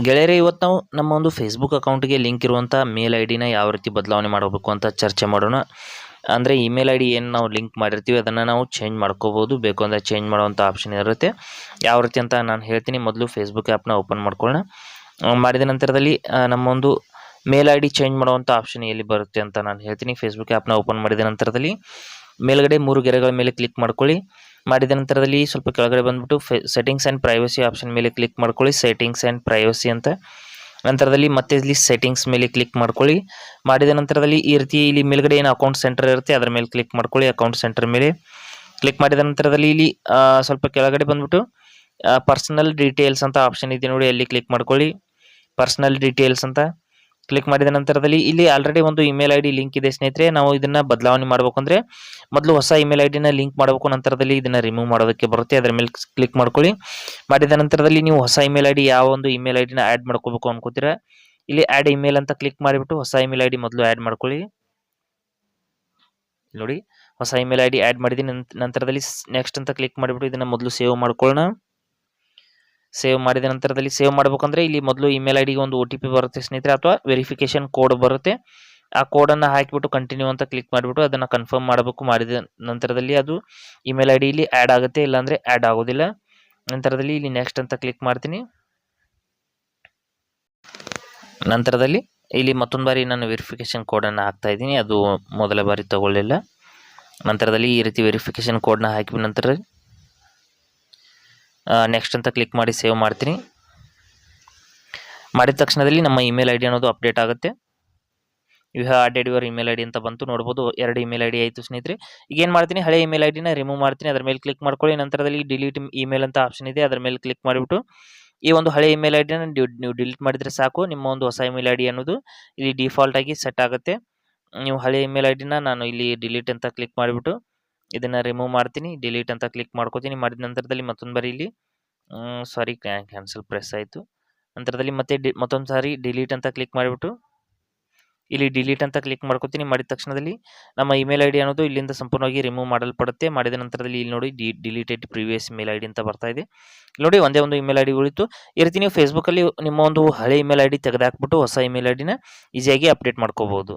ಗೆಳೆಯರೇ, ಇವತ್ತು ನಾವು ನಮ್ಮ ಒಂದು ಫೇಸ್ಬುಕ್ ಅಕೌಂಟ್ಗೆ ಲಿಂಕ್ ಇರುವಂಥ ಮೇಲ್ ಐ ಡಿನ ಯಾವ ರೀತಿ ಬದಲಾವಣೆ ಮಾಡಬೇಕು ಅಂತ ಚರ್ಚೆ ಮಾಡೋಣ. ಅಂದರೆ ಇಮೇಲ್ ಐ ಡಿ ಏನು ನಾವು ಲಿಂಕ್ ಮಾಡಿರ್ತೀವಿ ಅದನ್ನು ನಾವು ಚೇಂಜ್ ಮಾಡ್ಕೋಬೋದು. ಬೇಕು ಅಂದರೆ ಚೇಂಜ್ ಮಾಡುವಂಥ ಆಪ್ಷನ್ ಇರುತ್ತೆ. ಯಾವ ರೀತಿ ಅಂತ ನಾನು ಹೇಳ್ತೀನಿ. ಮೊದಲು ಫೇಸ್ಬುಕ್ ಆ್ಯಪ್ನ ಓಪನ್ ಮಾಡ್ಕೊಳ್ಳೋಣ. ಮಾಡಿದ ನಂತರದಲ್ಲಿ ನಮ್ಮ ಒಂದು ಮೇಲ್ ಐ ಡಿ ಚೇಂಜ್ ಮಾಡುವಂಥ ಆಪ್ಷನ್ ಎಲ್ಲಿ ಬರುತ್ತೆ ಅಂತ ನಾನು ಹೇಳ್ತೀನಿ. ಫೇಸ್ಬುಕ್ ಆ್ಯಪ್ನ ಓಪನ್ ಮಾಡಿದ ನಂತರದಲ್ಲಿ ಮೇಲ್ಗಡೆ 3 ಗೆರೆಗಳ ಮೇಲೆ ಕ್ಲಿಕ್ ಮಾಡ್ಕೊಳ್ಳಿ. ಮಾಡಿದ ನಂತರದಲ್ಲಿ ಸ್ವಲ್ಪ ಕೆಳಗಡೆ ಬಂದುಬಿಟ್ಟು ಸೆಟ್ಟಿಂಗ್ಸ್ ಆ್ಯಂಡ್ ಪ್ರೈವಸಿ ಆಪ್ಷನ್ ಮೇಲೆ ಕ್ಲಿಕ್ ಮಾಡ್ಕೊಳ್ಳಿ. ಸೆಟ್ಟಿಂಗ್ಸ್ ಆ್ಯಂಡ್ ಪ್ರೈವಸಿ ಅಂತ ನಂತರದಲ್ಲಿ ಮತ್ತೆ ಇಲ್ಲಿ ಸೆಟ್ಟಿಂಗ್ಸ್ ಮೇಲೆ ಕ್ಲಿಕ್ ಮಾಡ್ಕೊಳ್ಳಿ. ಮಾಡಿದ ನಂತರದಲ್ಲಿ ಈ ರೀತಿ ಇಲ್ಲಿ ಮೇಲ್ಗಡೆ ಏನು ಅಕೌಂಟ್ ಸೆಂಟರ್ ಇರುತ್ತೆ ಅದರ ಮೇಲೆ ಕ್ಲಿಕ್ ಮಾಡ್ಕೊಳ್ಳಿ. ಅಕೌಂಟ್ ಸೆಂಟರ್ ಮೇಲೆ ಕ್ಲಿಕ್ ಮಾಡಿದ ನಂತರದಲ್ಲಿ ಇಲ್ಲಿ ಸ್ವಲ್ಪ ಕೆಳಗಡೆ ಬಂದುಬಿಟ್ಟು ಪರ್ಸನಲ್ ಡೀಟೇಲ್ಸ್ ಅಂತ ಆಪ್ಷನ್ ಇದೆ ನೋಡಿ, ಅಲ್ಲಿ ಕ್ಲಿಕ್ ಮಾಡ್ಕೊಳ್ಳಿ. ಪರ್ಸನಲ್ ಡೀಟೇಲ್ಸ್ ಅಂತ ಕ್ಲಿಕ್ ಮಾಡಿದ ನಂತರದಲ್ಲಿ ಇಲ್ಲಿ ಆಲ್ರೆಡಿ ಒಂದು ಇಮೇಲ್ ಐ ಡಿ ಲಿಂಕ್ ಇದೆ ಸ್ನೇಹಿತರೆ. ನಾವು ಇದನ್ನು ಬದಲಾವಣೆ ಮಾಡಬೇಕಂದ್ರೆ ಮೊದಲು ಹೊಸ ಇಮೇಲ್ ಐ ಡಿನ ಲಿಂಕ್ ಮಾಡಬೇಕು. ನಂತರದಲ್ಲಿ ಇದನ್ನು ರಿಮೂವ್ ಮಾಡೋದಕ್ಕೆ ಬರುತ್ತೆ. ಅದರ ಮೇಲೆ ಕ್ಲಿಕ್ ಮಾಡ್ಕೊಳ್ಳಿ. ಮಾಡಿದ ನಂತರದಲ್ಲಿ ನೀವು ಹೊಸ ಇಮೇಲ್ ಐ ಡಿ ಯಾವ ಒಂದು ಇಮೇಲ್ ಐ ಡಿನ ಆ್ಯಡ್ ಮಾಡ್ಕೋಬೇಕು ಅನ್ಕೋತೀರಾ, ಇಲ್ಲಿ ಆ್ಯಡ್ ಇಮೇಲ್ ಅಂತ ಕ್ಲಿಕ್ ಮಾಡಿಬಿಟ್ಟು ಹೊಸ ಇಮೇಲ್ ಐ ಡಿ ಮೊದಲು ಆ್ಯಡ್ ಮಾಡ್ಕೊಳ್ಳಿ. ನೋಡಿ, ಹೊಸ ಇಮೇಲ್ ಐ ಡಿ ಆ್ಯಡ್ ಮಾಡಿದ್ದೀನಿ. ನಂತರದಲ್ಲಿ ನೆಕ್ಸ್ಟ್ ಅಂತ ಕ್ಲಿಕ್ ಮಾಡಿಬಿಟ್ಟು ಇದನ್ನು ಮೊದಲು ಸೇವ್ ಮಾಡ್ಕೊಳ್ಳೋಣ. ಸೇವ್ ಮಾಡಿದ ನಂತರದಲ್ಲಿ ಸೇವ್ ಮಾಡ್ಬೇಕಂದ್ರೆ ಇಲ್ಲಿ ಮೊದಲು ಇಮೇಲ್ ಐ ಡಿಗೆ ಒಂದು OTP ಬರುತ್ತೆ ಸ್ನೇಹಿತರೆ, ಅಥವಾ ವೆರಿಫಿಕೇಶನ್ ಕೋಡ್ ಬರುತ್ತೆ. ಆ ಕೋಡನ್ನು ಹಾಕಿಬಿಟ್ಟು ಕಂಟಿನ್ಯೂ ಅಂತ ಕ್ಲಿಕ್ ಮಾಡಿಬಿಟ್ಟು ಅದನ್ನು ಕನ್ಫರ್ಮ್ ಮಾಡಬೇಕು. ಮಾಡಿದ ನಂತರದಲ್ಲಿ ಅದು ಇಮೇಲ್ ಐ ಡಿಲಿ ಆ್ಯಡ್ ಆಗುತ್ತೆ, ಇಲ್ಲಾಂದರೆ ಆ್ಯಡ್ ಆಗೋದಿಲ್ಲ. ನಂತರದಲ್ಲಿ ಇಲ್ಲಿ ನೆಕ್ಸ್ಟ್ ಅಂತ ಕ್ಲಿಕ್ ಮಾಡ್ತೀನಿ. ನಂತರದಲ್ಲಿ ಇಲ್ಲಿ ಮತ್ತೊಂದು ಬಾರಿ ನಾನು ವೆರಿಫಿಕೇಶನ್ ಕೋಡನ್ನು ಹಾಕ್ತಾ ಇದ್ದೀನಿ, ಅದು ಮೊದಲ ಬಾರಿ ತಗೊಳ್ಳಿಲ್ಲ. ನಂತರದಲ್ಲಿ ಈ ರೀತಿ ವೆರಿಫಿಕೇಶನ್ ಕೋಡ್ನ ಹಾಕಿದ ನಂತರ ನೆಕ್ಸ್ಟ್ ಅಂತ ಕ್ಲಿಕ್ ಮಾಡಿ ಸೇವ್ ಮಾಡ್ತೀನಿ. ಮಾಡಿದ ತಕ್ಷಣದಲ್ಲಿ ನಮ್ಮ ಇಮೇಲ್ ಐ ಡಿ ಅನ್ನೋದು ಅಪ್ಡೇಟ್ ಆಗುತ್ತೆ. You have added your email I D ಅಂತ ಬಂತು, ನೋಡ್ಬೋದು. 2 ಇಮೇಲ್ ಐ ಡಿ ಆಯಿತು ಸ್ನೇಹಿತರೆ. ಈಗ ಏನು ಮಾಡ್ತೀನಿ, ಹಳೆ ಇಮೇಲ್ ಐ ಡಿನ ರಿಮೂವ್ ಮಾಡ್ತೀನಿ. ಅದರ ಮೇಲೆ ಕ್ಲಿಕ್ ಮಾಡ್ಕೊಳ್ಳಿ. ನಂತರದಲ್ಲಿ ಡಿಲೀಟ್ ಇಮೇಲ್ ಅಂತ ಆಪ್ಷನ್ ಇದೆ, ಅದರ ಮೇಲೆ ಕ್ಲಿಕ್ ಮಾಡಿಬಿಟ್ಟು ಈ ಒಂದು ಹಳೆ ಇಮೇಲ್ ಐ ಡಿನ ನೀವು ಡಿಲೀಟ್ ಮಾಡಿದರೆ ಸಾಕು. ನಿಮ್ಮ ಒಂದು ಹೊಸ ಇಮೇಲ್ ಐ ಡಿ ಅನ್ನೋದು ಇಲ್ಲಿ ಡಿಫಾಲ್ಟ್ ಆಗಿ ಸೆಟ್ ಆಗುತ್ತೆ. ನೀವು ಹಳೆ ಇಮೇಲ್ ಐ ಡಿನ ನಾನು ಇಲ್ಲಿ ಡಿಲೀಟ್ ಅಂತ ಕ್ಲಿಕ್ ಮಾಡಿಬಿಟ್ಟು ಇದನ್ನು ರಿಮೂವ್ ಮಾಡ್ತೀನಿ. ಡಿಲೀಟ್ ಅಂತ ಕ್ಲಿಕ್ ಮಾಡ್ಕೋತೀನಿ. ಮಾಡಿದ ನಂತರದಲ್ಲಿ ಮತ್ತೊಂದು ಬಾರಿ ಇಲ್ಲಿ ಕ್ಯಾನ್ಸಲ್ ಪ್ರೆಸ್ ಆಯಿತು. ನಂತರದಲ್ಲಿ ಮತ್ತೆ ಮತ್ತೊಂದು ಸಾರಿ ಡಿಲೀಟ್ ಅಂತ ಕ್ಲಿಕ್ ಮಾಡಿಬಿಟ್ಟು ಇಲ್ಲಿ ಡಿಲೀಟ್ ಅಂತ ಕ್ಲಿಕ್ ಮಾಡ್ಕೋತೀನಿ. ಮಾಡಿದ ತಕ್ಷಣದಲ್ಲಿ ನಮ್ಮ ಇಮೇಲ್ ಐ ಡಿ ಅನ್ನೋದು ಇಲ್ಲಿಂದ ಸಂಪೂರ್ಣವಾಗಿ ರಿಮೂವ್ ಮಾಡಲ್ಪಡುತ್ತೆ. ಮಾಡಿದ ನಂತರದಲ್ಲಿ ಇಲ್ಲಿ ನೋಡಿ deleted previous email I D ಅಂತ ಬರ್ತಾ ಇದೆ. ನೋಡಿ, ಒಂದೇ ಒಂದು ಇಮೇಲ್ ಐ ಡಿ ಉಳಿತು. ಈ ರೀತಿ ನೀವು ಫೇಸ್ಬುಕ್ಕಲ್ಲಿ ನಿಮ್ಮ ಒಂದು ಹಳೆ ಇಮೇಲ್ ಐ ಡಿ ತೆಗೆದುಹಾಕ್ಬಿಟ್ಟು ಹೊಸ ಇಮೇಲ್ ಐ ಡಿನ ಈಸಿಯಾಗಿ ಅಪ್ಡೇಟ್ ಮಾಡ್ಕೋಬಹುದು.